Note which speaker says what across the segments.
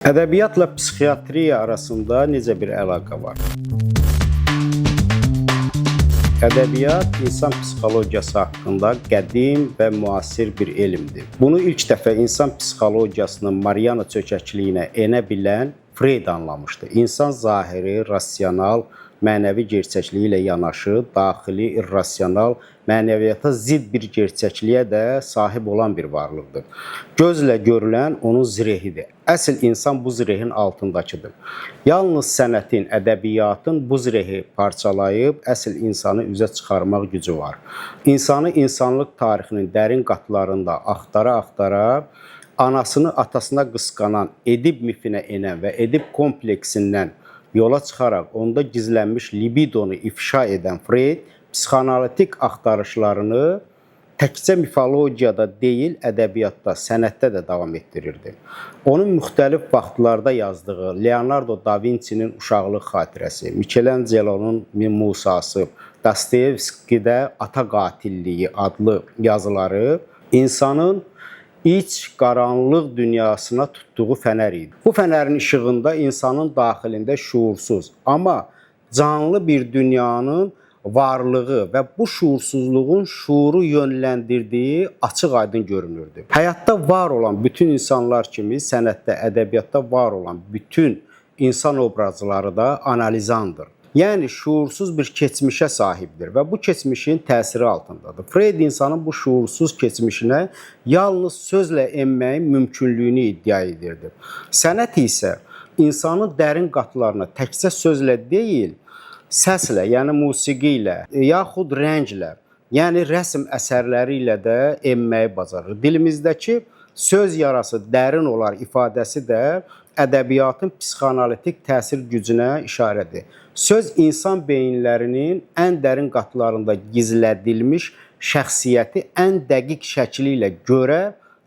Speaker 1: Ədəbiyyatla psixiatriya arasında necə bir əlaqə var? Ədəbiyyat insan psixologiyası haqqında qədim və müasir bir elmdir. Bunu ilk dəfə insan psixologiyasının Mariana çökəkliyinə enə bilən Freud anlamışdı. İnsan zahiri, rasional, mənəvi gerçəkliyi ilə yanaşı, daxili, irrasional, mənəviyyata zidd bir gerçəkliyə də sahib olan bir varlıqdır. Gözlə görülən onun zirehidir. Əsl insan bu zirehin altındakıdır. Yalnız sənətin, ədəbiyyatın bu zirehi parçalayıb əsl insanı üzə çıxarmaq gücü var. İnsanı insanlıq tarixinin dərin qatlarında axtara-axtara, anasını atasına qısqanan Edip mifinə enən və Edip kompleksindən yola çıxaraq onda gizlənmiş libidonu ifşa edən Freud psixoanalitik axtarışlarını təkcə mifologiyada deyil, ədəbiyyatda, sənətdə də davam etdirirdi. Onun müxtəlif vaxtlarda yazdığı Leonardo da Vinci'nin uşaqlıq xatirəsi, Michelangelo'nun Musası, Dostoyevski'də Ata qatilliyi adlı yazıları insanın iç qaranlıq dünyasına tutduğu fənər idi. Bu fənərin işığında insanın daxilində şuursuz, amma canlı bir dünyanın varlığı və bu şuursuzluğun şuuru yönləndirdiyi açıq-aydın görünürdü. Həyatda var olan bütün insanlar kimi sənətdə, ədəbiyyatda var olan bütün insan obrazları da analizandır. Yəni şuursuz bir keçmişə sahibdir və bu keçmişin təsiri altındadır. Freud insanın bu şuursuz keçmişinə yalnız sözlə enməyin mümkünlüyünü iddia edirdi. Sənət isə insanın dərin qatlarına təkcə sözlə deyil, səslə, yəni musiqi ilə, yaxud rənglə, yəni rəsm əsərləri ilə də enməyi bacarır. Dilimizdəki söz yarası dərin olar ifadəsi də ədəbiyyatın psixoanalitik təsir gücünə işarədir. Söz insan beyinlərinin ən dərin qatlarında gizlədilmiş şəxsiyyəti ən dəqiq şəkli ilə görə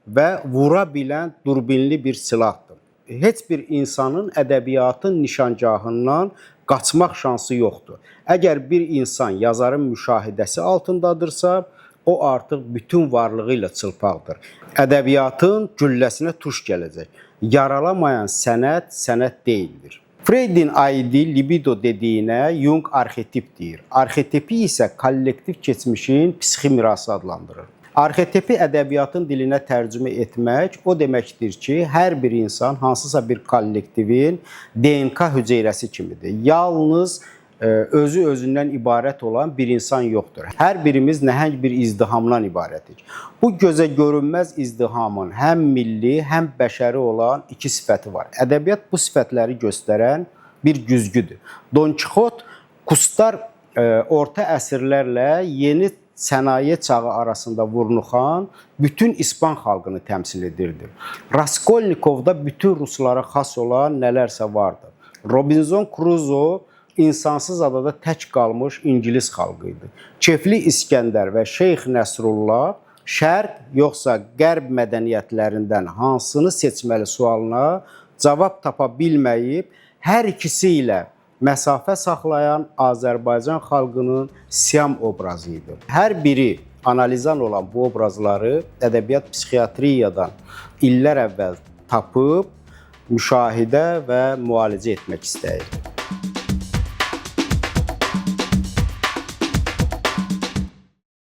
Speaker 1: və vura bilən durbinli bir silahdır. Heç bir insanın ədəbiyyatın nişangahından qaçmaq şansı yoxdur. Əgər bir insan yazarın müşahidəsi altındadırsa, o artıq bütün varlığı ilə çılpaqdır. Ədəbiyyatın gülləsinə tuş gələcək. Yaralamayan sənət, sənət deyildir. Freudin aidi libido dediyinə Jung arxetip deyir. Arxetipi isə kollektiv keçmişin psixi mirası adlandırır. Arxetipi ədəbiyyatın dilinə tərcümə etmək o deməkdir ki, hər bir insan hansısa bir kollektivin DNK hüceyrəsi kimidir. Yalnız özü özündən ibarət olan bir insan yoxdur. Hər birimiz nəhəng bir izdihamdan ibarətik. Bu gözə görünməz izdihamın həm milli, həm bəşəri olan iki sifəti var. Ədəbiyyat bu sifətləri göstərən bir güzgüdür. Don Kixot, Kustar orta əsrlərlə yeni sənaye çağı arasında vurnuxan bütün İspan xalqını təmsil edirdi. Raskolnikovda bütün ruslara xas olan nələrsə vardı. Robinson Crusoe insansız adada tək qalmış İngilis xalqı idi. Kefli İskəndər və Şeyx Nəsrullah şərq yoxsa qərb mədəniyyətlərindən hansını seçməli sualına cavab tapa bilməyib, hər ikisi ilə məsafə saxlayan Azərbaycan xalqının Siam obrazı idi. Hər biri analizan olan bu obrazları ədəbiyyat psixiatriyadan illər əvvəl tapıb, müşahidə və müalicə etmək istəyirdi.